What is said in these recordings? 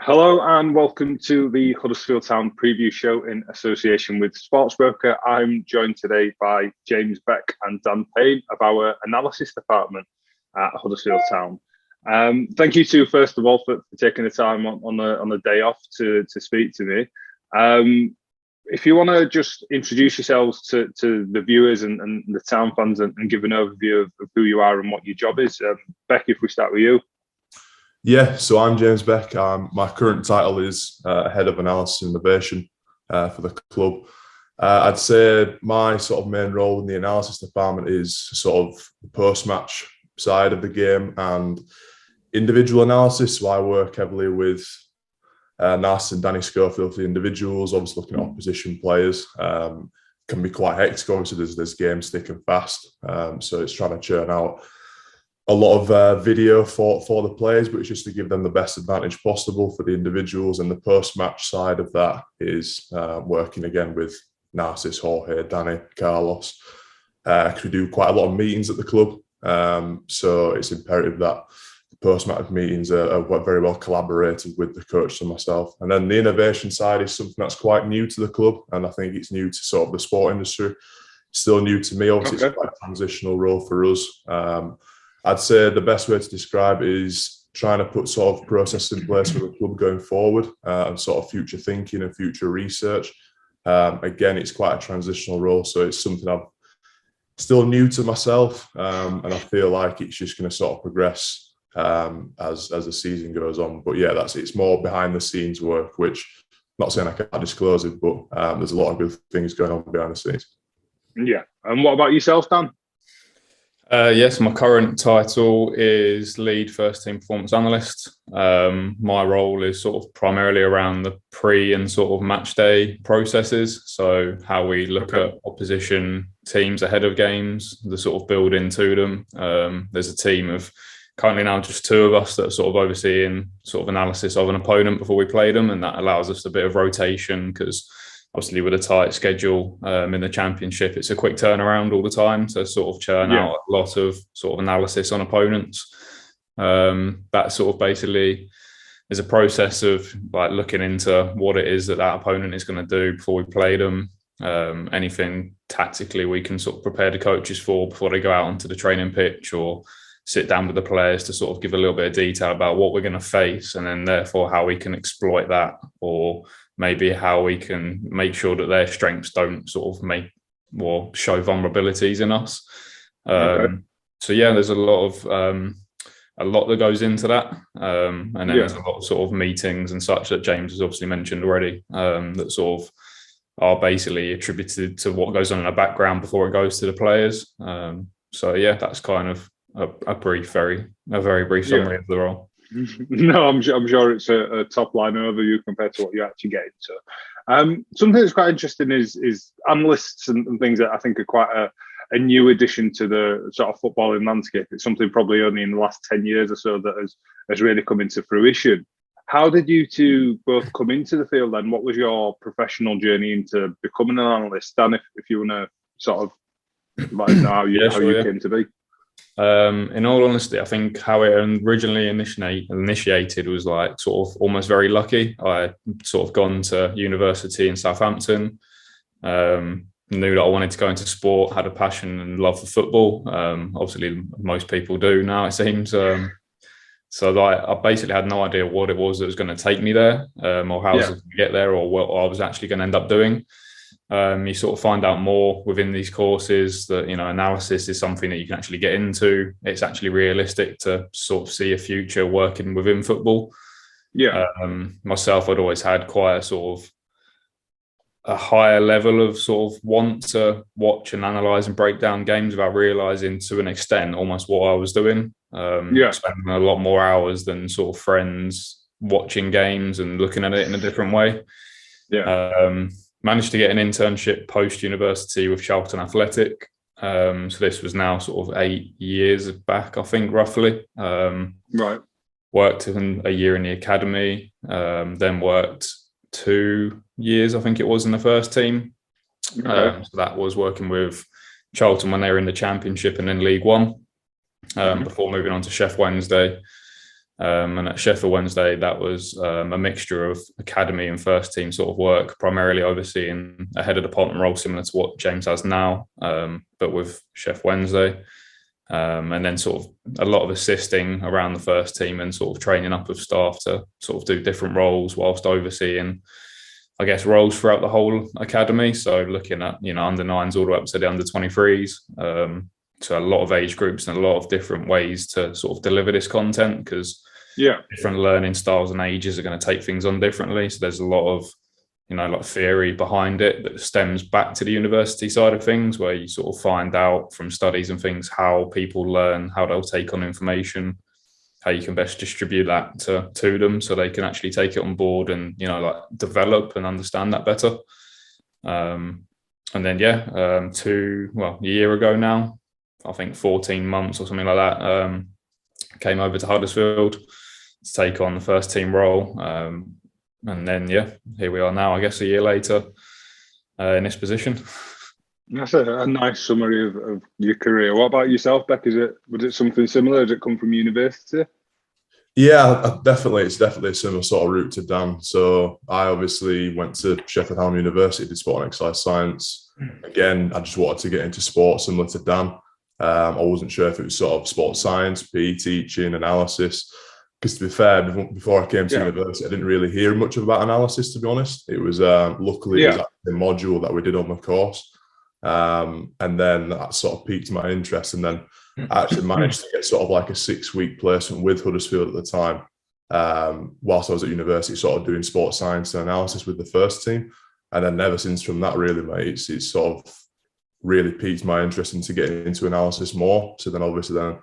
Hello and welcome to the Huddersfield Town preview show in association with Sportsbroker. I'm joined today by James Beck and Dan Payne of our analysis department at Huddersfield Town. Thank you two, first of all, for taking the time on the day off to speak to me. If you want to just introduce yourselves to the viewers and the Town fans and give an overview of who you are and what your job is. Beck, if we start with you. Yeah, so I'm James Beck. My current title is Head of Analysis and Innovation for the club. I'd say my sort of main role in the analysis department is sort of the post-match side of the game and individual analysis. So I work heavily with Nas and Danny Schofield for the individuals, obviously looking at opposition players. Can be quite hectic, obviously there's games thick and fast. So it's trying to churn out a lot of video for the players, but it's just to give them the best advantage possible for the individuals. And the post-match side of that is working again with Narcis, Jorge, Danny, Carlos, because we do quite a lot of meetings at the club. So it's imperative that the post-match meetings are very well collaborated with the coach and myself. And then the innovation side is something that's quite new to the club, and I think it's new to sort of the sport industry. Still new to me, obviously. It's quite a transitional role for us. I'd say the best way to describe it is trying to put sort of processes in place for the club going forward and sort of future thinking and future research. Again, it's quite a transitional role, so it's something I'm still new to myself, and I feel like it's just going to sort of progress as the season goes on. But yeah, it's more behind the scenes work, which I'm not saying I can't disclose it, but there's a lot of good things going on behind the scenes. Yeah, and what about yourself, Dan? Yes, my current title is Lead First Team Performance Analyst. My role is sort of primarily around the pre and sort of match day processes. So how we look at opposition teams ahead of games, the sort of build into them. There's a team of currently now just two of us that are sort of overseeing sort of analysis of an opponent before we play them. And that allows us a bit of rotation because obviously with a tight schedule in the championship, it's a quick turnaround all the time. So sort of churn out a lot of sort of analysis on opponents. That sort of basically is a process of like looking into what it is that opponent is going to do before we play them. Anything tactically we can sort of prepare the coaches for before they go out onto the training pitch, or sit down with the players to sort of give a little bit of detail about what we're going to face and then therefore how we can exploit that, or maybe how we can make sure that their strengths don't sort of make or show vulnerabilities in us. So yeah, there's a lot that goes into that. And then there's a lot of sort of meetings and such that James has obviously mentioned already, that sort of are basically attributed to what goes on in the background before it goes to the players. So yeah, that's kind of a very brief summary of the role. No, I'm sure it's a top line overview compared to what you actually get into. Something that's quite interesting is analysts and things that I think are quite a new addition to the sort of footballing landscape. It's something probably only in the last 10 years or so that has really come into fruition. How did you two both come into the field then? What was your professional journey into becoming an analyst? Dan, if you want to sort of let us know how you came to be. In all honesty, I think how it originally initiated was like sort of almost very lucky. I sort of gone to university in Southampton, knew that I wanted to go into sport, had a passion and love for football. Obviously, most people do now, it seems. So I basically had no idea what it was that was going to take me there, or how I was going to get there, or what I was actually going to end up doing. You sort of find out more within these courses that, you know, analysis is something that you can actually get into. It's actually realistic to sort of see a future working within football. Myself, I'd always had quite a sort of a higher level of sort of want to watch and analyse and break down games without realising to an extent almost what I was doing. Spending a lot more hours than sort of friends watching games and looking at it in a different way. Managed to get an internship post-university with Charlton Athletic. So this was now sort of 8 years back, I think, roughly. Worked in a year in the academy, then worked 2 years, I think it was, in the first team. So that was working with Charlton when they were in the Championship and then League One, before moving on to Chef Wednesday. And at Sheffield Wednesday, that was a mixture of academy and first team sort of work, primarily overseeing a head of department role similar to what James has now, but with Sheffield Wednesday. And then sort of a lot of assisting around the first team and sort of training up of staff to sort of do different roles whilst overseeing, I guess, roles throughout the whole academy. So looking at, under 9s all the way up to the under 23s. So a lot of age groups and a lot of different ways to sort of deliver this content, because different learning styles and ages are going to take things on differently. So there's a lot of, like theory behind it that stems back to the university side of things, where you sort of find out from studies and things how people learn, how they'll take on information, how you can best distribute that to them so they can actually take it on board and, like develop and understand that better. And then, a year ago now, I think 14 months or something like that, came over to Huddersfield to take on the first team role. And then, here we are now, I guess, a year later in this position. That's a nice summary of your career. What about yourself, Beck? Was it something similar? Did it come from university? Yeah, definitely. It's definitely a similar sort of route to Dan. So I obviously went to Sheffield Hallam University, did sport and exercise science. Again, I just wanted to get into sport similar to Dan. I wasn't sure if it was sort of sports science, PE teaching, analysis. Because to be fair, before I came to university, I didn't really hear much about analysis, to be honest. It was luckily it was actually a module that we did on the course. And then that sort of piqued my interest. And then I actually managed to get sort of like a 6-week placement with Huddersfield at the time, whilst I was at university, sort of doing sports science and analysis with the first team. And then ever since from that, really, mate, it's sort of really piqued my interest into getting into analysis more. So then obviously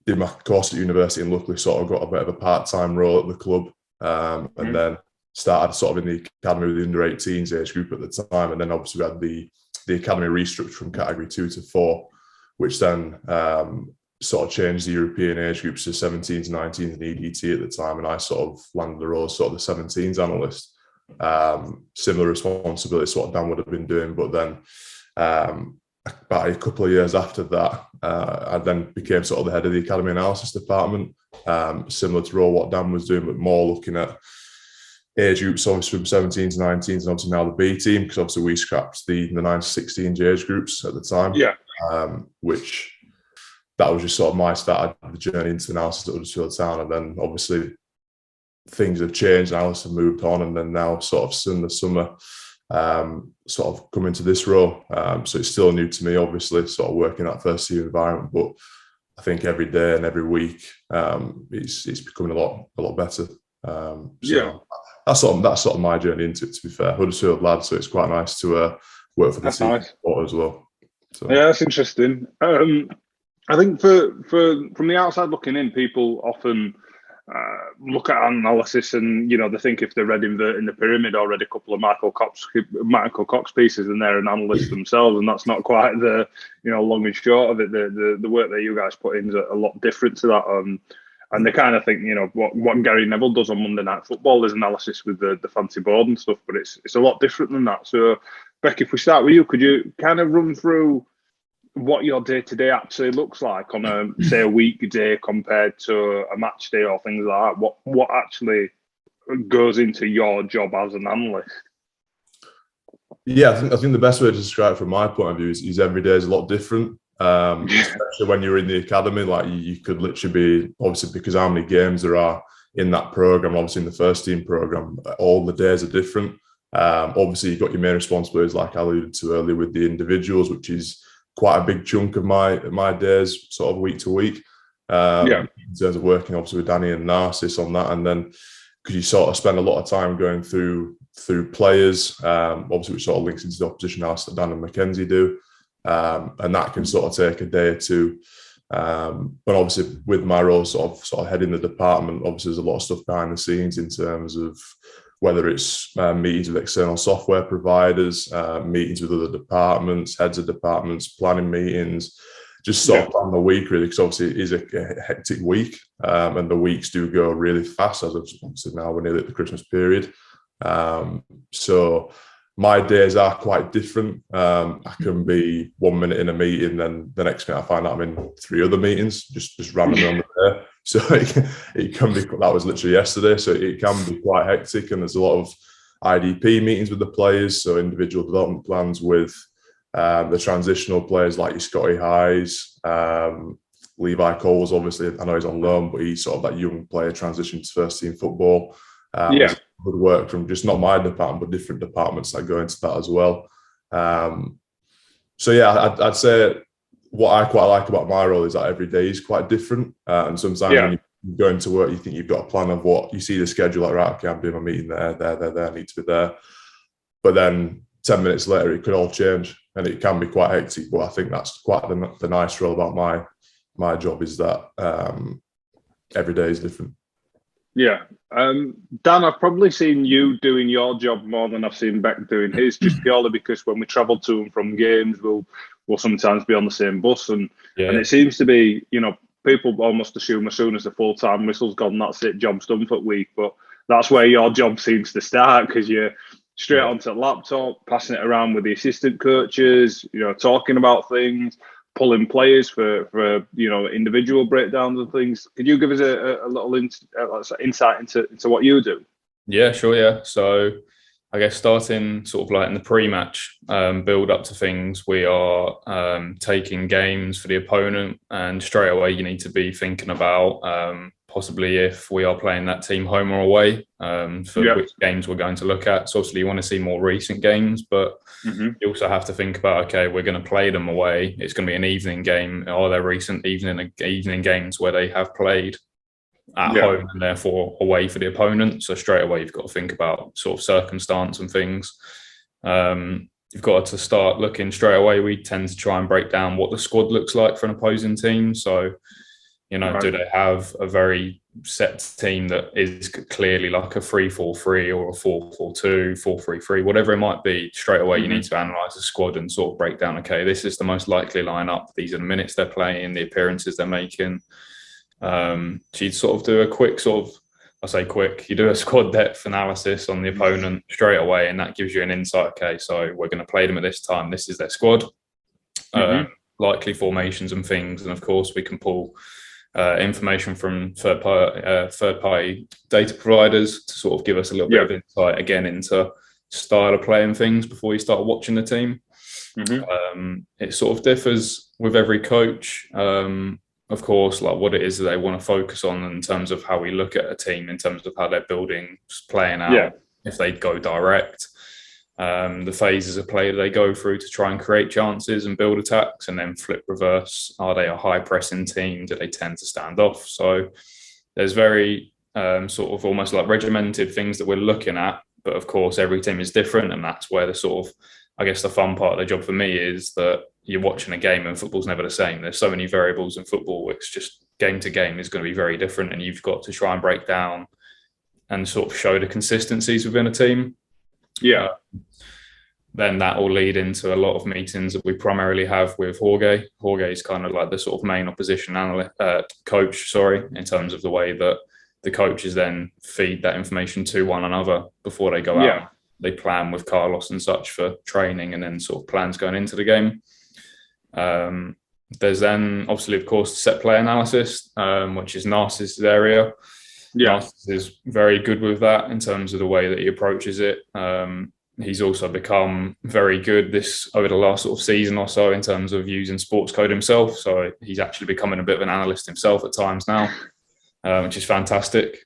did my course at university and luckily sort of got a bit of a part-time role at the club, and then started sort of in the academy with the under 18s age group at the time. And then obviously we had the academy restructured from category 2 to 4, which then sort of changed the European age groups to 17s, 19s and EDT at the time. And I sort of landed the role as sort of the 17s analyst. Similar responsibility to what Dan would have been doing, but then about a couple of years after that, I then became sort of the head of the academy analysis department, similar to what Dan was doing, but more looking at age groups, obviously from 17s, 19s, and obviously now the B team, because obviously we scrapped the 9s to 16s age groups at the time. Which that was just sort of my start of the journey into analysis at Huddersfield Town. And then obviously things have changed, analysts have moved on, and then now sort of in the summer, sort of come into this role. So it's still new to me, obviously, sort of working that first team environment, but I think every day and every week it's becoming a lot better. That's sort of my journey into it, to be fair. Huddersfield lad, so it's quite nice to work for the team as well. So. Yeah, that's interesting. I think from the outside looking in, people often look at analysis and they think if they're read in the pyramid or read a couple of Michael Cox pieces, and they're an analyst themselves, and that's not quite the long and short of it. The work that you guys put in is a lot different to that. And they kind of think what Gary Neville does on Monday Night Football is analysis with the fancy board and stuff, but it's a lot different than that. So Beck, if we start with you, could you kind of run through what your day-to-day actually looks like on a weekday compared to a match day or things like that? What actually goes into your job as an analyst? Yeah, I think the best way to describe it from my point of view is every day is a lot different. Especially when you're in the academy, like you could literally be, obviously because how many games there are in that program, obviously in the first team program, all the days are different. Obviously you've got your main responsibilities, like I alluded to earlier, with the individuals, which is quite a big chunk of my days, sort of week to week. In terms of working obviously with Danny and Narcissus on that, and then because you sort of spend a lot of time going through players, obviously which sort of links into the opposition analysis that Dan and Mackenzie do, and that can sort of take a day or two. But obviously with my role sort of heading the department, obviously there's a lot of stuff behind the scenes in terms of whether it's meetings with external software providers, meetings with other departments, heads of departments, planning meetings, just sort of on the week really, because obviously it is a hectic week, and the weeks do go really fast, as obviously now we're nearly at the Christmas period. So my days are quite different. I can be 1 minute in a meeting, then the next minute I find out I'm in 3 other meetings, just randomly on the day. So it can be, that was literally yesterday, so it can be quite hectic, and there's a lot of IDP meetings with the players, so individual development plans with the transitional players like your Scotty Highs, Levi Coles, obviously, I know he's on loan, but he's sort of that young player transition to first team football. There's good work from just not my department, but different departments that go into that as well. So yeah, I'd say what I quite like about my role is that every day is quite different. And sometimes when you go into work, you think you've got a plan of what you see the schedule, like, right, okay, I'm doing my meeting there, I need to be there. But then 10 minutes later, it could all change, and it can be quite hectic. But I think that's quite the nice role about my job, is that every day is different. Yeah. Dan, I've probably seen you doing your job more than I've seen Beck doing his, just purely because when we travel to and from games, we'll sometimes be on the same bus. And it seems to be, people almost assume as soon as the full-time whistle's gone, that's it, job's done for the week. But that's where your job seems to start, because you're straight onto the laptop, passing it around with the assistant coaches, talking about things, pulling players for individual breakdowns and things. Could you give us a little insight into what you do? Yeah, sure. Yeah. So I guess starting sort of like in the pre-match build up to things, we are taking games for the opponent, and straight away you need to be thinking about possibly if we are playing that team home or away, for which games we're going to look at. So obviously you want to see more recent games, but you also have to think about, okay, we're going to play them away. It's going to be an evening game. Are there recent evening games where they have played at home and therefore away for the opponent? So straight away you've got to think about sort of circumstance and things. You've got to start looking straight away. We tend to try and break down what the squad looks like for an opposing team. So do they have a very set team that is clearly like a 3-4-3 or a 4-4-2, 4-3-3, whatever it might be? Straight away, you need to analyse the squad and sort of break down, okay, this is the most likely lineup. These are the minutes they're playing, the appearances they're making. So you'd sort of do a quick you do a squad depth analysis on the opponent straight away, and that gives you an insight. Okay, so we're going to play them at this time. This is their squad, likely formations and things. And of course, we can pull information from third party data providers to sort of give us a little bit of insight again into style of play and things before you start watching the team. It sort of differs with every coach, of course, like what it is that they want to focus on in terms of how we look at a team, in terms of how they're building, playing out, if they go direct, the phases of play that they go through to try and create chances and build attacks, and then flip reverse. Are they a high pressing team? Do they tend to stand off? So there's very sort of almost like regimented things that we're looking at. But of course, every team is different. And that's where the sort of, I guess, the fun part of the job for me is that you're watching a game and football's never the same. There's so many variables in football. It's just game to game is going to be very different. And you've got to try and break down and sort of show the consistencies within a team. Then that will lead into a lot of meetings that we primarily have with Jorge. Jorge is kind of like the sort of main opposition coach, in terms of the way that the coaches then feed that information to one another before they go out. They plan with Carlos and such for training, and then sort of plans going into the game. There's then obviously, of course, set play analysis, which is Narcis's area. Narcis is very good with that in terms of the way that he approaches it. He's also become very good over the last sort of season or so in terms of using sports code himself. So he's actually becoming a bit of an analyst himself at times now, which is fantastic.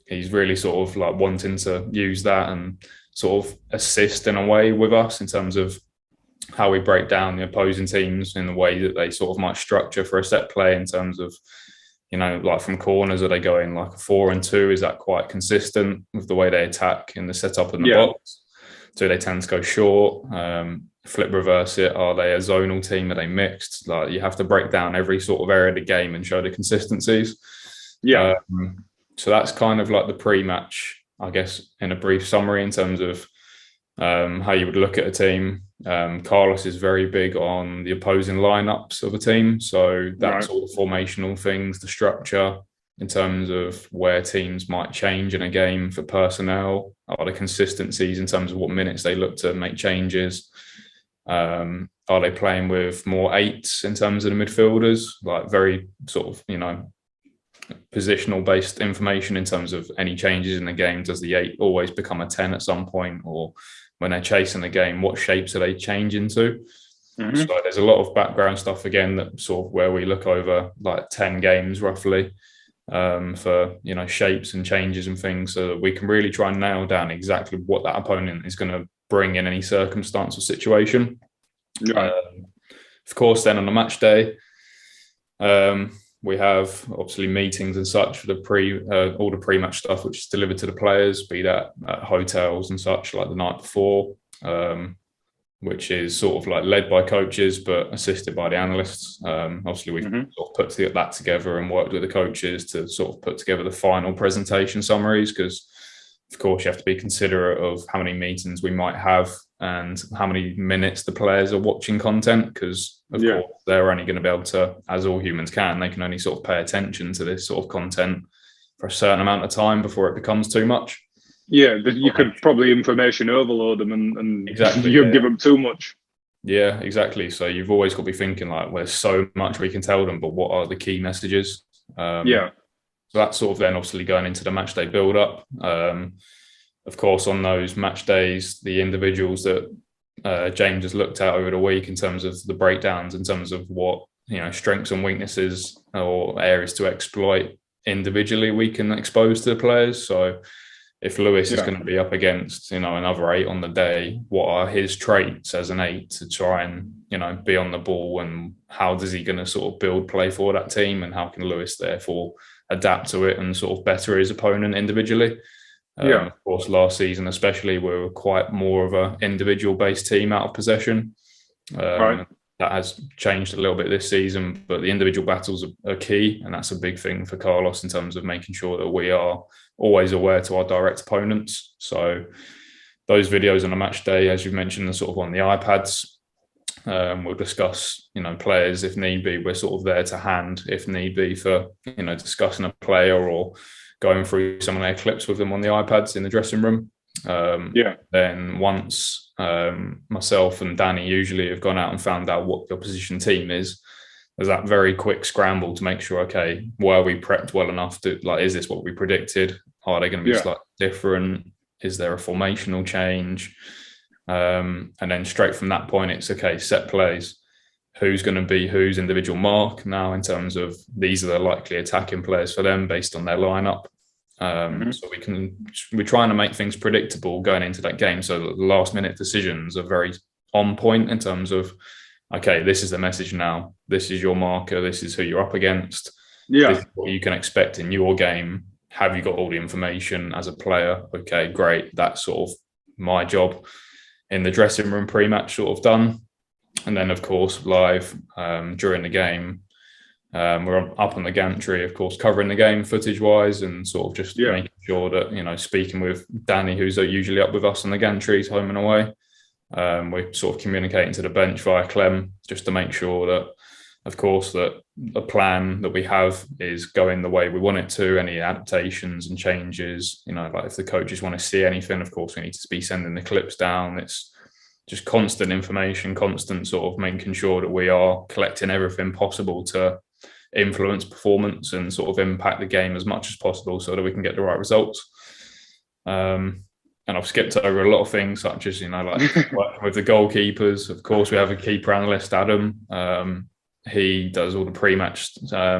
He's really sort of like wanting to use that and sort of assist in a way with us in terms of how we break down the opposing teams in the way that they sort of might structure for a set play, in terms of, like from corners, are they going like a 4-2? Is that quite consistent with the way they attack in the setup in the box? Do they tend to go short, flip reverse it? Are they a zonal team? Are they mixed? Like, you have to break down every sort of area of the game and show the consistencies. So that's kind of like the pre-match, I guess, in a brief summary in terms of how you would look at a team. Carlos is very big on the opposing lineups of a team. So that's all the formational things, the structure in terms of where teams might change in a game for personnel, are the consistencies in terms of what minutes they look to make changes. Are they playing with more eights in terms of the midfielders, like very sort of, positional based information in terms of any changes in the game. Does the 8 always become a 10 at some point? Or when they're chasing the game, what shapes are they changing to? Mm-hmm. So there's a lot of background stuff, again, that sort of where we look over like 10 games roughly for, shapes and changes and things, so that we can really try and nail down exactly what that opponent is going to bring in any circumstance or situation. Right. Of course, then on the match day, we have obviously meetings and such for the all the pre-match stuff, which is delivered to the players, be that at hotels and such, like the night before, which is sort of like led by coaches but assisted by the analysts. Obviously, we've sort of put that together and worked with the coaches to sort of put together the final presentation summaries, because of course you have to be considerate of how many meetings we might have and how many minutes the players are watching content, because of course they're only going to be able to, as all humans can, they can only sort of pay attention to this sort of content for a certain amount of time before it becomes too much. Yeah, you could probably information overload them and exactly, you'd give them too much. Yeah, exactly. So you've always got to be thinking like, well, there's so much we can tell them, but what are the key messages? So that's sort of then obviously going into the match day build up. Of course, on those match days, the individuals that James has looked at over the week in terms of the breakdowns, in terms of what, strengths and weaknesses or areas to exploit individually, we can expose to the players. So if Lewis is going to be up against, another 8 on the day, what are his traits as an 8 to try and, be on the ball, and how does he going to sort of build play for that team, and how can Lewis therefore adapt to it and sort of better his opponent individually? Of course, last season especially, we were quite more of an individual-based team out of possession. That has changed a little bit this season, but the individual battles are key, and that's a big thing for Carlos in terms of making sure that we are always aware to our direct opponents. So those videos on a match day, as you've mentioned, are sort of on the iPads. We'll discuss, players if need be. We're sort of there to hand if need be for, discussing a player or going through some of their clips with them on the iPads in the dressing room. Then once myself and Danny usually have gone out and found out what the opposition team is, there's that very quick scramble to make sure, okay, were we prepped well enough to, like, is this what we predicted? Are they going to be slightly different? Is there a formational change? And then straight from that point, it's okay, set plays. Who's going to be whose individual mark now in terms of these are the likely attacking players for them based on their lineup. So we're trying to make things predictable going into that game, so that the last minute decisions are very on point in terms of, okay, this is the message now. This is your marker. This is who you're up against. This is what you can expect in your game. Have you got all the information as a player? Okay, great. That's sort of my job in the dressing room pre-match sort of done. And then, of course, live during the game, we're up on the gantry, of course, covering the game footage-wise, and sort of just making sure that, speaking with Danny, who's usually up with us on the gantries home and away. We're sort of communicating to the bench via Clem, just to make sure that, of course, that the plan that we have is going the way we want it to. Any adaptations and changes, like if the coaches want to see anything, of course, we need to be sending the clips down. It's just constant information, constant sort of making sure that we are collecting everything possible to influence performance and sort of impact the game as much as possible so that we can get the right results. And I've skipped over a lot of things, such as, like working with the goalkeepers. Of course, we have a keeper analyst, Adam. He does all the pre-match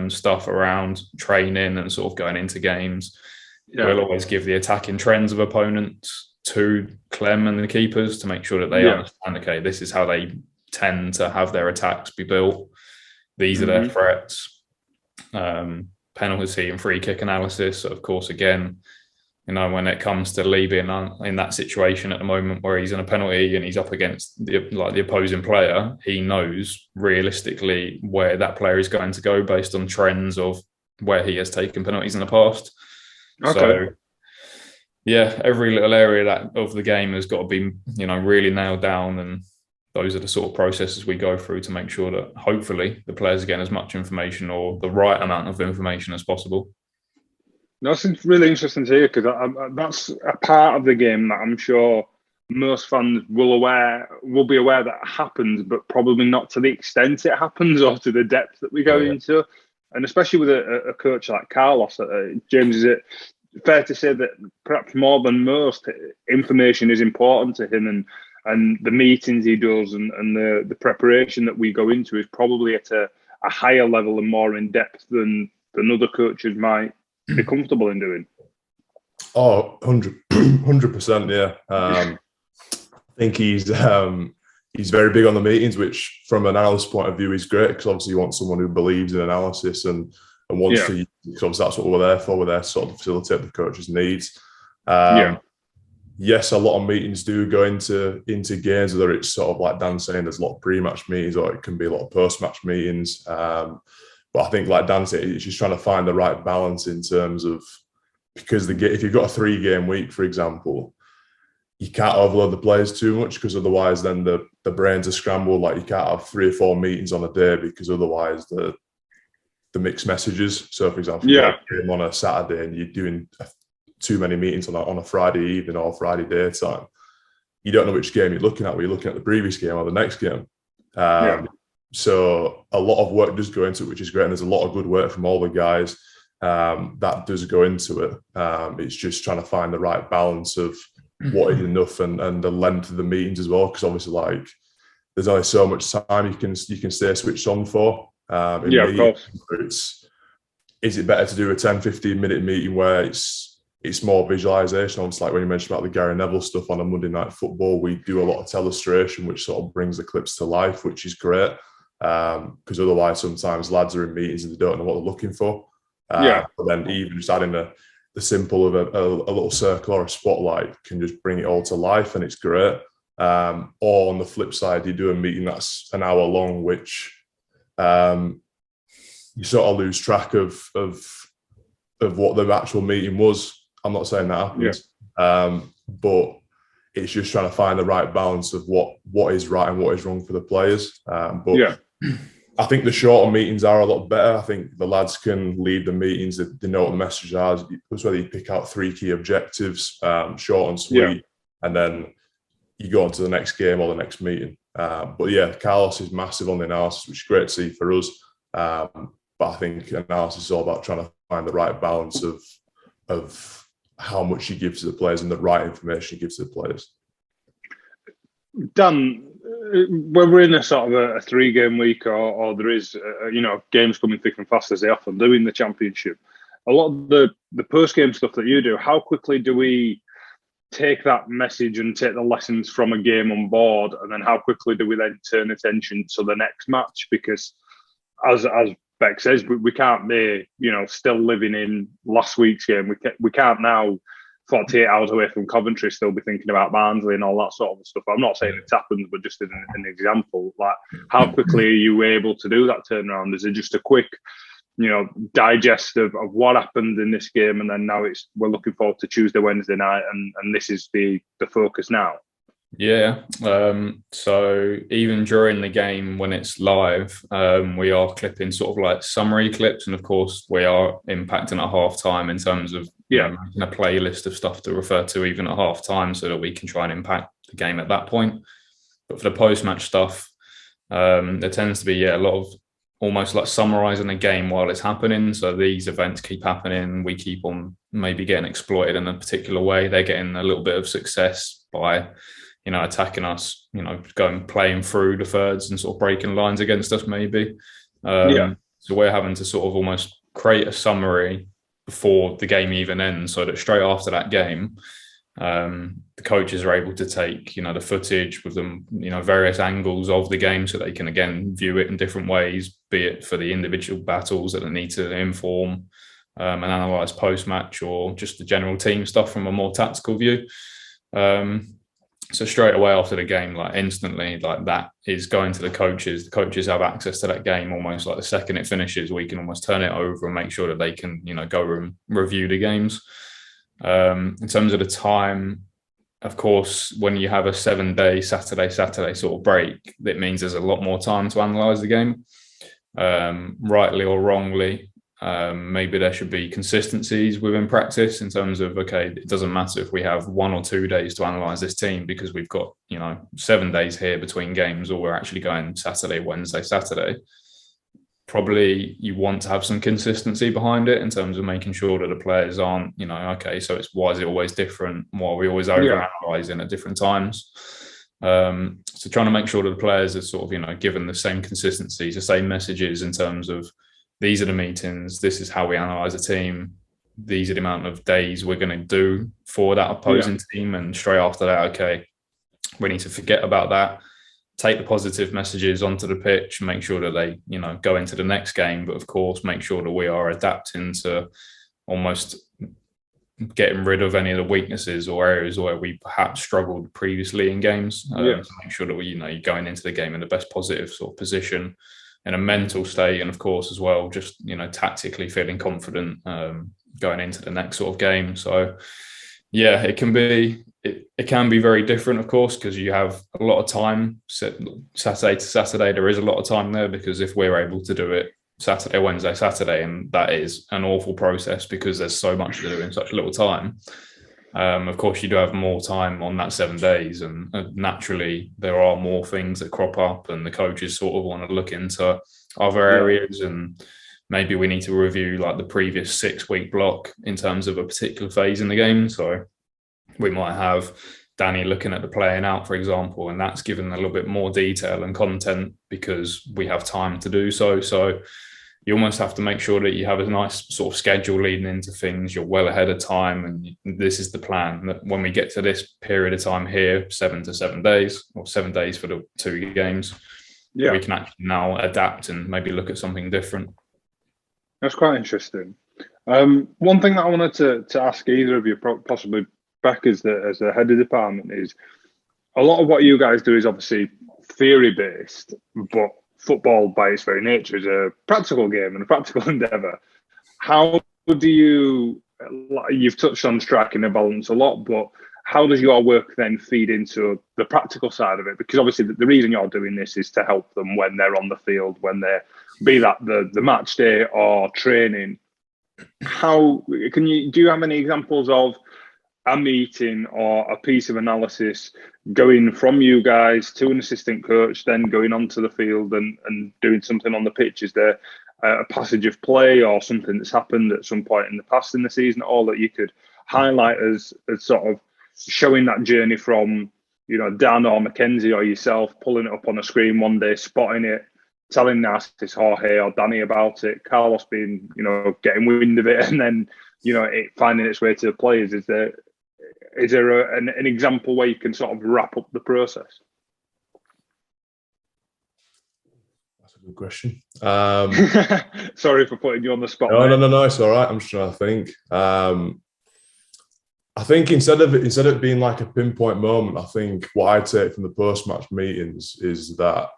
stuff around training and sort of going into games. We'll always give the attacking trends of opponents to Clem and the keepers to make sure that they understand, okay, this is how they tend to have their attacks be built. These are their threats. Penalty and free kick analysis. So of course, again, when it comes to Lee being in that situation at the moment where he's in a penalty and he's up against the opposing player, he knows realistically where that player is going to go based on trends of where he has taken penalties in the past. Okay. So, every little area of the game has got to be, really nailed down, and those are the sort of processes we go through to make sure that hopefully the players are getting as much information or the right amount of information as possible. That's really interesting to hear, because that's a part of the game that I'm sure most fans will be aware that happens, but probably not to the extent it happens or to the depth that we go into. And especially with a coach like Carlos, James, is it fair to say that perhaps more than most, information is important to him, and the meetings he does and the preparation that we go into is probably at a higher level and more in depth than other coaches might be comfortable in doing? Oh, 100%, yeah. I think he's very big on the meetings, which from an analyst point of view is great, because obviously you want someone who believes in analysis and wants to, because that's what we're there for. We're there to sort of facilitate the coach's needs. Yes, a lot of meetings do go into games, whether it's sort of like Dan saying, there's a lot of pre-match meetings, or it can be a lot of post-match meetings. But I think, like Dan said, it's just trying to find the right balance in terms of, because if you've got a 3-game week, for example, you can't overload the players too much, because otherwise then the brains are scrambled. Like, you can't have 3 or 4 meetings on a day, because otherwise the mixed messages. So, for example, you got a game on a Saturday and you're doing too many meetings on a Friday evening or Friday daytime, you don't know which game you're looking at. Were you looking at the previous game or the next game? So a lot of work does go into it, which is great. And there's a lot of good work from all the guys that does go into it. It's just trying to find the right balance of what is enough and the length of the meetings as well. Because obviously, like, there's only so much time you can stay switched on for. Of course. Is it better to do a 10-15 minute meeting where it's more visualization? It's like when you mentioned about the Gary Neville stuff on a Monday Night Football, we do a lot of telestration, which sort of brings the clips to life, which is great. Because otherwise, sometimes lads are in meetings and they don't know what they're looking for. But then even just adding the simple of a little circle or a spotlight can just bring it all to life, and it's great. Or on the flip side, you do a meeting that's an hour long, which you sort of lose track of what the actual meeting was. I'm not saying that happens, but it's just trying to find the right balance of what is right and what is wrong for the players. I think the shorter meetings are a lot better. I think the lads can lead the meetings. They know what the message is. It's whether you pick out 3 key objectives, short and sweet, and then you go on to the next game or the next meeting. But yeah, Carlos is massive on the analysis, which is great to see for us. But I think analysis is all about trying to find the right balance of how much he gives to the players and the right information he gives to the players. Dan, when we're in a sort of a 3-game week, or there is, games coming thick and fast as they often do in the Championship, a lot of the post-game stuff that you do, how quickly do we take that message and take the lessons from a game on board, and then how quickly do we then turn attention to the next match? Because as Beck says, we can't be, still living in last week's game. We can't now, 48 hours away from Coventry, still be thinking about Barnsley and all that sort of stuff. I'm not saying it's happened, but just an example. Like, how quickly are you able to do that turnaround? Is it just a quick, digest of what happened in this game, and then now we're looking forward to Tuesday, Wednesday night, and this is the focus now? Yeah. So even during the game when it's live, we are clipping sort of like summary clips, and of course we are impacting at half time in terms of making a playlist of stuff to refer to even at half time, so that we can try and impact the game at that point. But for the post-match stuff, there tends to be a lot of almost like summarising a game while it's happening. So these events keep happening, we keep on maybe getting exploited in a particular way. They're getting a little bit of success by attacking us, going playing through the thirds and sort of breaking lines against us maybe. So we're having to sort of almost create a summary before the game even ends, so that straight after that game, the coaches are able to take, the footage with them, various angles of the game, so they can again view it in different ways, be it for the individual battles that they need to inform and analyse post-match, or just the general team stuff from a more tactical view. So straight away after the game, like instantly, like that is going to the coaches. The coaches have access to that game almost like the second it finishes. We can almost turn it over and make sure that they can, go and review the games. In terms of the time, of course, when you have a 7-day Saturday sort of break, that means there's a lot more time to analyse the game. Rightly or wrongly, maybe there should be consistencies within practice in terms of, okay, it doesn't matter if we have 1 or 2 days to analyse this team because we've got, 7 days here between games, or we're actually going Saturday, Wednesday, Saturday. probably you want to have some consistency behind it in terms of making sure that the players aren't, okay, so it's why is it always different? Why are we always over-analysing at different times? So trying to make sure that the players are sort of, given the same consistency, the same messages in terms of these are the meetings, this is how we analyse a team, these are the amount of days we're going to do for that opposing team, and straight after that, okay, we need to forget about that, take the positive messages onto the pitch, make sure that they, go into the next game, but of course, make sure that we are adapting to almost getting rid of any of the weaknesses or areas where we perhaps struggled previously in games. To make sure that we, you're going into the game in the best positive sort of position, in a mental state, and of course as well, just tactically feeling confident going into the next sort of game. So yeah, it can be very different, of course, because you have a lot of time. Saturday to Saturday, there is a lot of time there, because if we're able to do it Saturday, Wednesday, Saturday, and that is an awful process because there's so much to do in such little time. Of course, you do have more time on that 7 days, and naturally there are more things that crop up, and the coaches sort of want to look into other areas, and maybe we need to review like the previous 6-week block in terms of a particular phase in the game. So we might have Danny looking at the playing out, for example, and that's given a little bit more detail and content because we have time to do so. So you almost have to make sure that you have a nice sort of schedule leading into things. You're well ahead of time, and this is the plan. That when we get to this period of time here, 7 to 7 days, or 7 days for the 2 games, we can actually now adapt and maybe look at something different. That's quite interesting. One thing that I wanted to ask either of you, possibly Beck as the head of the department, is a lot of what you guys do is obviously theory-based, but football by its very nature is a practical game and a practical endeavour. How do you've touched on striking a balance a lot, but how does your work then feed into the practical side of it? Because obviously the reason you're doing this is to help them when they're on the field, when they're, be that the match day or training. Do you have any examples of a meeting or a piece of analysis going from you guys to an assistant coach, then going onto the field and doing something on the pitch? Is there a passage of play or something that's happened at some point in the past in the season, all that you could highlight as sort of showing that journey from, Dan or Mackenzie or yourself pulling it up on a screen one day, spotting it, telling Narcissus Jorge or Danny about it, Carlos being, getting wind of it, and then, it finding its way to the players? Is there an example where you can sort of wrap up the process? That's a good question. Sorry for putting you on the spot. No, it's all right. I'm just trying to think. I think instead of it being like a pinpoint moment, I think what I take from the post-match meetings is that,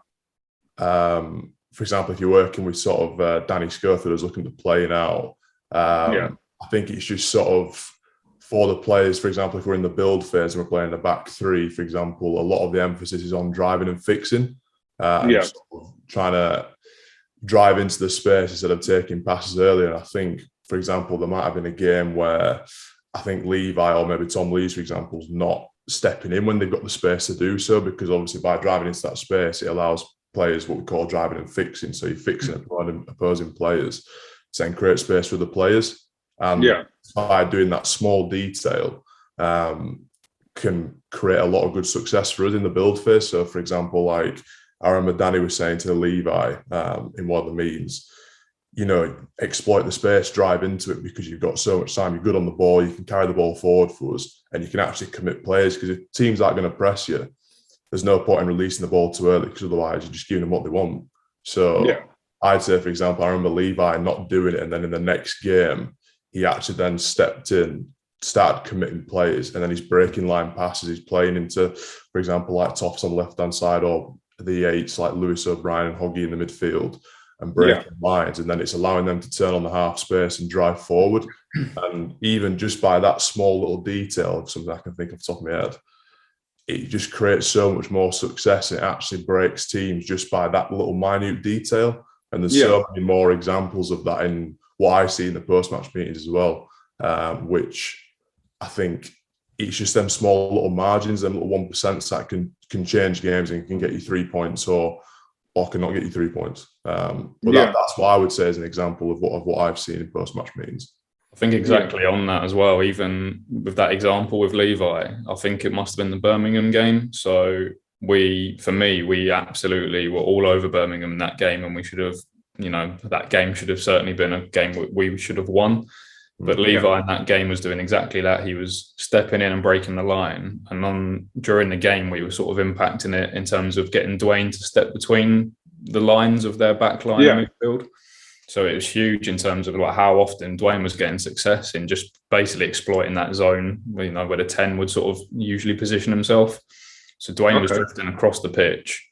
for example, if you're working with sort of Danny Scofield who's looking to play now, I think it's just sort of for the players. For example, if we're in the build phase and we're playing the back three, for example, a lot of the emphasis is on driving and fixing, and sort of trying to drive into the space instead of taking passes earlier. And I think, for example, there might have been a game where I think Levi or maybe Tom Lees, for example, is not stepping in when they've got the space to do so, because obviously by driving into that space, it allows players what we call driving and fixing. So you're fixing opposing players to then create space for the players. And by doing that small detail, can create a lot of good success for us in the build phase. So, for example, like I remember Danny was saying to Levi in one of the meetings, exploit the space, drive into it, because you've got so much time. You're good on the ball. You can carry the ball forward for us, and you can actually commit players, because if teams aren't going to press you, there's no point in releasing the ball too early, because otherwise you're just giving them what they want. So I'd say, for example, I remember Levi not doing it, and then in the next game, he actually then stepped in, started committing players, and then he's breaking line passes. He's playing into, for example, like Toffs on the left-hand side, or the eights like Lewis O'Brien and Hoggy in the midfield, and breaking lines. And then it's allowing them to turn on the half space and drive forward. And even just by that small little detail, something I can think of the top of my head, it just creates so much more success. It actually breaks teams just by that little minute detail. And there's so many more examples of that in what I see in the post-match meetings as well, which I think it's just them small little margins, them little 1% that can change games and can get you 3 points or or cannot get you 3 points. But that's what I would say as an example of what I've seen in post-match meetings. I think exactly on that as well, even with that example with Levi, I think it must have been the Birmingham game. So we absolutely were all over Birmingham in that game, and we should have, that game should have certainly been a game we should have won. But Levi in that game was doing exactly that. He was stepping in and breaking the line. And during the game, we were sort of impacting it in terms of getting Dwayne to step between the lines of their back line and midfield. So it was huge in terms of like how often Dwayne was getting success in just basically exploiting that zone, where the 10 would sort of usually position himself. So Dwayne was drifting across the pitch.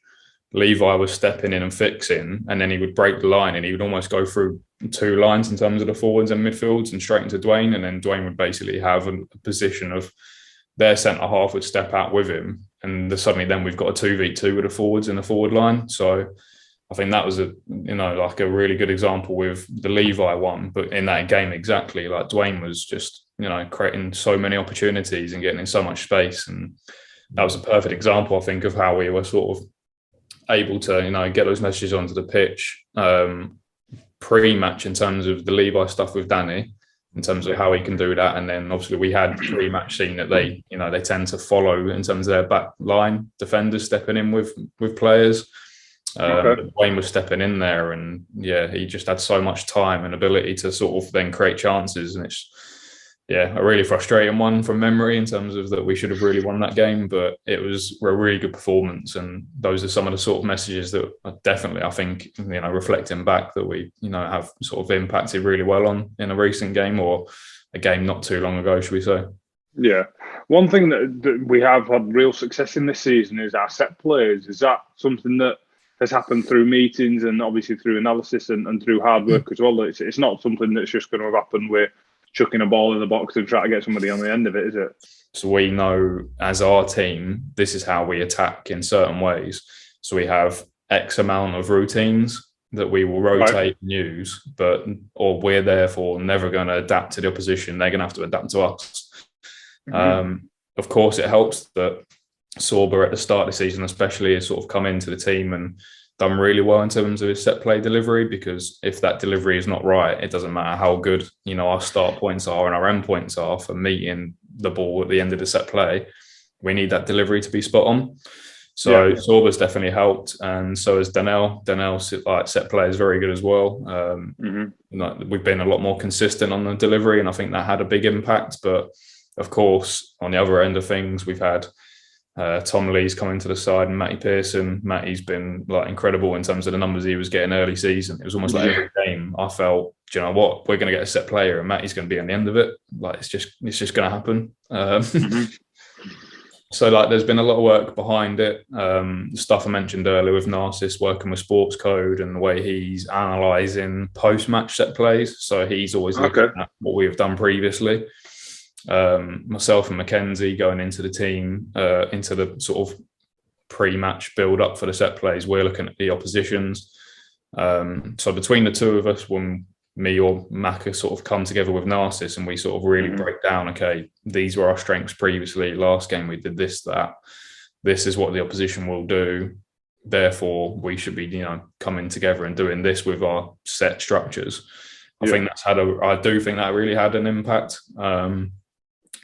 Levi was stepping in and fixing, and then he would break the line and he would almost go through 2 lines in terms of the forwards and midfields and straight into Dwayne. And then Dwayne would basically have a position of their centre half would step out with him. And suddenly then we've got a 2v2 with the forwards in the forward line. So I think that was a really good example with the Levi one. But in that game, exactly, like Dwayne was just, creating so many opportunities and getting in so much space. And that was a perfect example, I think, of how we were sort of able to, get those messages onto the pitch pre-match in terms of the Levi stuff with Danny, in terms of how he can do that. And then obviously we had pre-match seen that they tend to follow in terms of their back line defenders stepping in with players. Wayne was stepping in there, and he just had so much time and ability to sort of then create chances. And it's a really frustrating one from memory in terms of that we should have really won that game, but it was a really good performance. And those are some of the sort of messages that are definitely, I think, reflecting back, that we have sort of impacted really well on in a recent game, or a game not too long ago, should we say. Yeah. One thing that we have had real success in this season is our set plays. Is that something that has happened through meetings and obviously through analysis and through hard work as well? It's not something that's just going to happen with chucking a ball in the box and trying to get somebody on the end of it, is it? So we know as our team, this is how we attack in certain ways. So we have X amount of routines that we will rotate and use, or we're therefore never going to adapt to the opposition. They're going to have to adapt to us. Of course, it helps that Sorba at the start of the season especially has sort of come into the team and done really well in terms of his set play delivery, because if that delivery is not right, it doesn't matter how good our start points are and our end points are for meeting the ball at the end of the set play. We need that delivery to be spot on. So Sorba's definitely helped, and so has Danielle. Danielle's set play is very good as well. We've been a lot more consistent on the delivery, and I think that had a big impact. But of course, on the other end of things, we've had Tom Lee's coming to the side and Matty Pearson. Matty's been incredible in terms of the numbers he was getting early season. It was almost like every game I felt, do you know what, we're going to get a set player and Matty's going to be on the end of it. It's just going to happen. So there's been a lot of work behind it. The stuff I mentioned earlier with Narcissus working with Sports Code and the way he's analysing post-match set plays. So he's always looking at what we have done previously. Myself and Mackenzie going into the team, into the sort of pre-match build-up for the set plays, we're looking at the oppositions. So between the two of us, when me or Mac sort of come together with Narcissus and we sort of really break down, okay, these were our strengths previously. Last game we did this, that. This is what the opposition will do. Therefore, we should be, coming together and doing this with our set structures. I think I do think that really had an impact.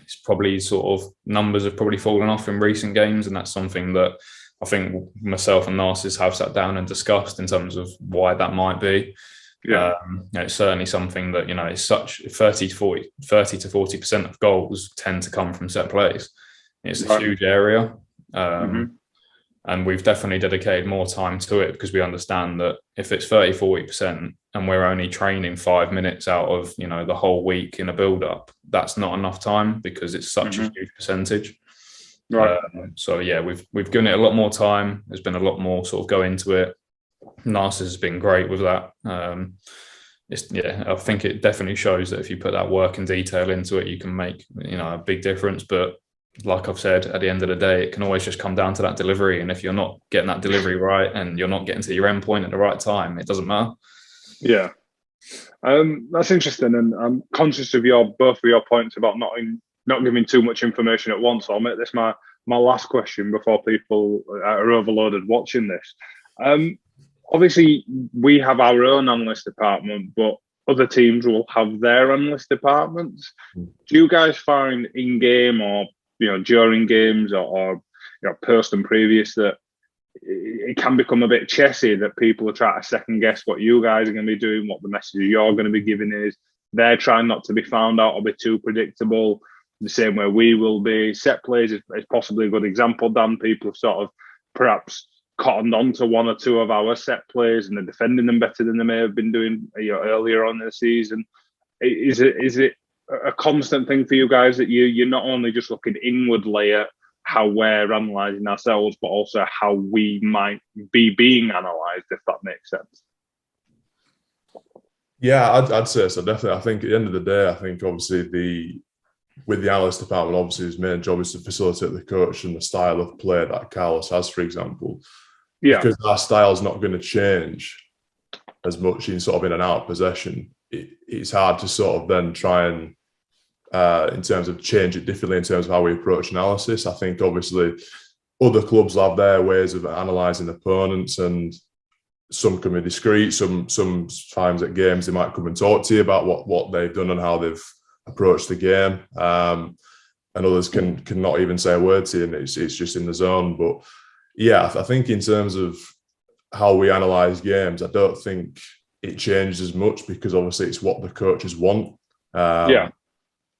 It's probably sort of numbers have probably fallen off in recent games, and that's something that I think myself and Narcissus have sat down and discussed in terms of why that might be. It's certainly something that it's such 30 to 40% of goals tend to come from set plays. It's a huge area, and we've definitely dedicated more time to it, because we understand that if it's 30-40% and we're only training 5 minutes out of the whole week in a build-up, that's not enough time, because it's such a huge percentage. We've given it a lot more time. There's been a lot more sort of go into it. Narcissus has been great with that. I think it definitely shows that if you put that work and detail into it, you can make a big difference. But like I've said, at the end of the day, it can always just come down to that delivery. And if you're not getting that delivery right and you're not getting to your end point at the right time, it doesn't matter. Yeah. That's interesting. And I'm conscious of both of your points about not giving too much information at once. So I'll make this my last question before people are overloaded watching this. obviously we have our own analyst department, but other teams will have their analyst departments. Do you guys find in game or during games or post and previous that it can become a bit chessy, that people are trying to second guess what you guys are going to be doing, what the message you're going to be giving is? They're trying not to be found out or be too predictable, the same way we will be. Set plays is possibly a good example, Dan. People have sort of perhaps cottoned on to one or two of our set plays and they're defending them better than they may have been doing earlier on in the season. Is it a constant thing for you guys that you're not only just looking inwardly at how we're analysing ourselves, but also how we might be being analysed, if that makes sense? Yeah, I'd say so, definitely. I think at the end of the day, I think obviously with the analyst department, obviously his main job is to facilitate the coach and the style of play that Carlos has, for example. Yeah. Because our style's not going to change as much in sort of in and out of possession, it's hard to sort of then try and in terms of change it differently in terms of how we approach analysis. I think obviously other clubs have their ways of analysing opponents, and some can be discreet. Sometimes at games they might come and talk to you about what they've done and how they've approached the game, and others can not even say a word to you, and it's just in the zone. But yeah, I think in terms of how we analyse games, I don't think it changes as much because obviously it's what the coaches want.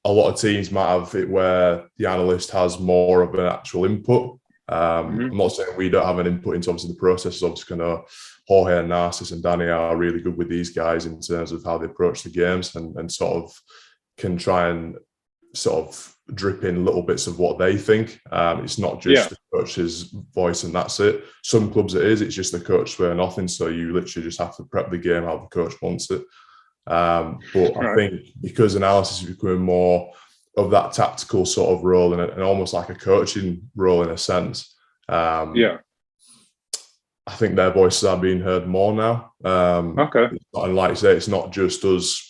A lot of teams might have it where the analyst has more of an actual input. I'm not saying we don't have an input into obviously the process. Obviously, Jorge and Narcis and Danny are really good with these guys in terms of how they approach the games and sort of can try and sort of drip in little bits of what they think. It's not just the coach's voice and that's it. Some clubs it is. It's just the coach swear nothing. So you literally just have to prep the game how the coach wants it. But I think because analysis is becoming more of that tactical sort of role and almost like a coaching role in a sense. I think their voices are being heard more now. And like you say, it's not just us,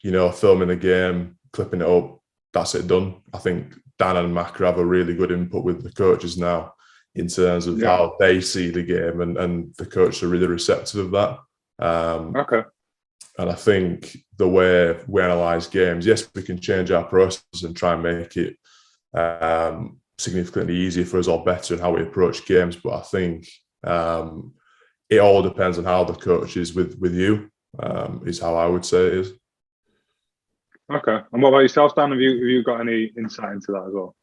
filming the game, clipping it up, that's it done. I think Dan and Mac have a really good input with the coaches now in terms of how they see the game, and the coaches are really receptive of that. And I think the way we analyse games, yes, we can change our process and try and make it significantly easier for us or better in how we approach games. But I think it all depends on how the coach is with you, is how I would say it is. Okay. And what about yourself, Dan? Have you got any insight into that as well?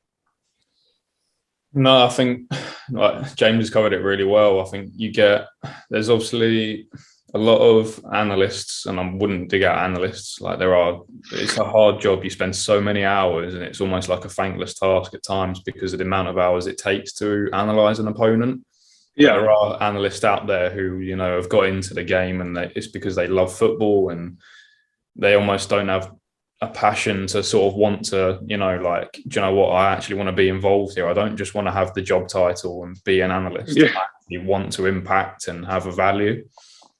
No, I think James has covered it really well. I think there's obviously a lot of analysts, and I wouldn't dig out analysts. It's a hard job. You spend so many hours and it's almost like a thankless task at times because of the amount of hours it takes to analyse an opponent. Yeah. There are analysts out there who, have got into the game and it's because they love football and they almost don't have a passion to sort of want to, do you know what, I actually want to be involved here. I don't just want to have the job title and be an analyst. I actually want to impact and have a value.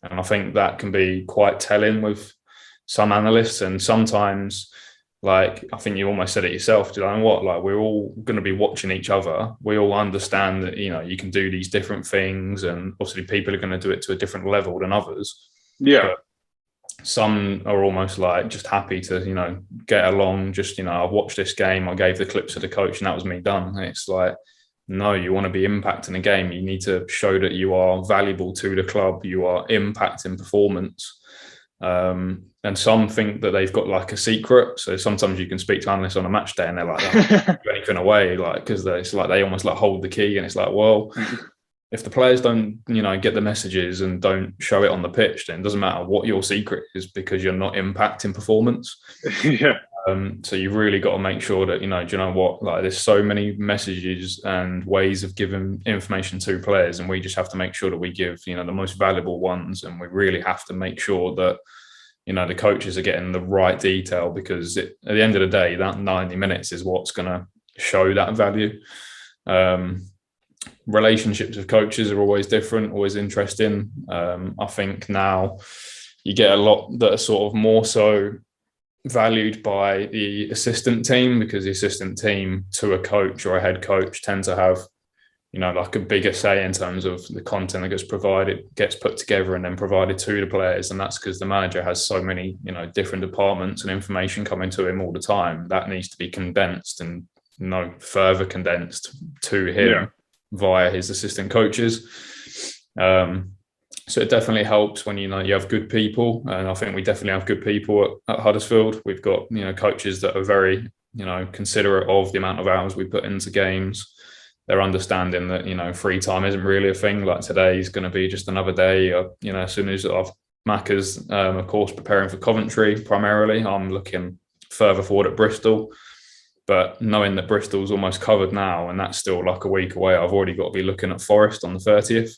And I think that can be quite telling with some analysts. And sometimes, I think you almost said it yourself, do you know what? We're all going to be watching each other. We all understand that, you can do these different things. And obviously people are going to do it to a different level than others. Yeah. But some are almost just happy to, get along. Just, I've watched this game. I gave the clips to the coach and that was me done. And it's no, you want to be impacting a game. You need to show that you are valuable to the club. You are impacting performance. And some think that they've got a secret. So sometimes you can speak to analysts on a match day and they're like, oh, give anything away, because it's they almost hold the key. And it's well, if the players don't, get the messages and don't show it on the pitch, then it doesn't matter what your secret is because you're not impacting performance. So you've really got to make sure that, do you know what, there's so many messages and ways of giving information to players, and we just have to make sure that we give, the most valuable ones. And we really have to make sure that, the coaches are getting the right detail, because at the end of the day, that 90 minutes is what's going to show that value. Relationships with coaches are always different, always interesting. I think now you get a lot that are sort of more so valued by the assistant team, because the assistant team to a coach or a head coach tend to have, like a bigger say in terms of the content that gets put together and then provided to the players. And that's because the manager has so many, different departments and information coming to him all the time. That needs to be condensed and, further condensed to him via his assistant coaches. So it definitely helps when, you have good people. And I think we definitely have good people at Huddersfield. We've got, coaches that are very, considerate of the amount of hours we put into games. They're understanding that, free time isn't really a thing. Like today is going to be just another day. As soon as Macca's, of course, preparing for Coventry primarily, I'm looking further forward at Bristol. But knowing that Bristol's almost covered now and that's still like a week away, I've already got to be looking at Forest on the 30th.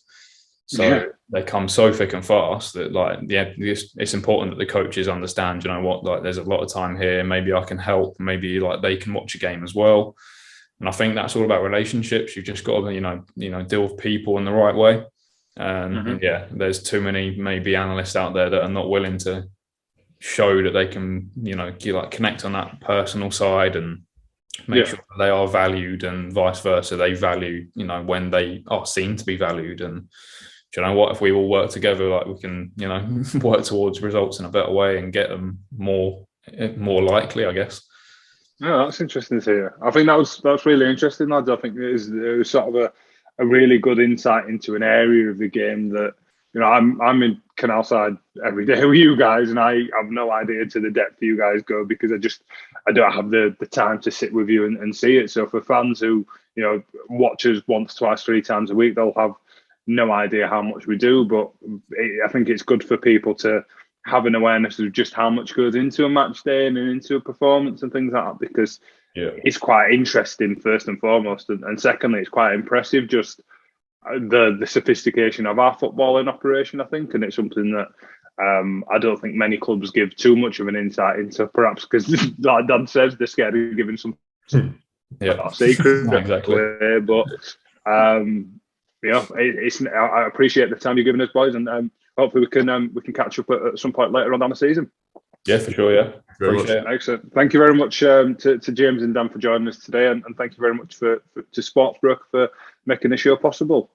So they come so thick and fast that it's important that the coaches understand, there's a lot of time here. Maybe I can help. Maybe they can watch a game as well. And I think that's all about relationships. You've just got to, deal with people in the right way. And there's too many maybe analysts out there that are not willing to show that they can, connect on that personal side and make sure that they are valued, and vice versa. They value, when they are seen to be valued. And do you know what? If we all work together, we can, work towards results in a better way and get them more likely, I guess. No, that's interesting to hear. I think that's really interesting, lads. I think it was sort of a really good insight into an area of the game that, I'm in Canal Side every day with you guys, and I have no idea to the depth you guys go because I don't have the time to sit with you and see it. So for fans who, watch us once, twice, 3 times a week, they'll have no idea how much we do. But I think it's good for people to have an awareness of just how much goes into a match day and into a performance and things like that, because it's quite interesting first and foremost, and secondly, it's quite impressive just the sophistication of our footballing operation, I think, and it's something that I don't think many clubs give too much of an insight into, perhaps because, like Dan says, they're scared of giving some secret exactly. But I appreciate the time you've given us, boys, and hopefully we can catch up at some point later on down the season. Yeah, for sure. Yeah, appreciate it. Excellent. Thank you very much to James and Dan for joining us today, and thank you very much to Sportsbroker for making the show possible.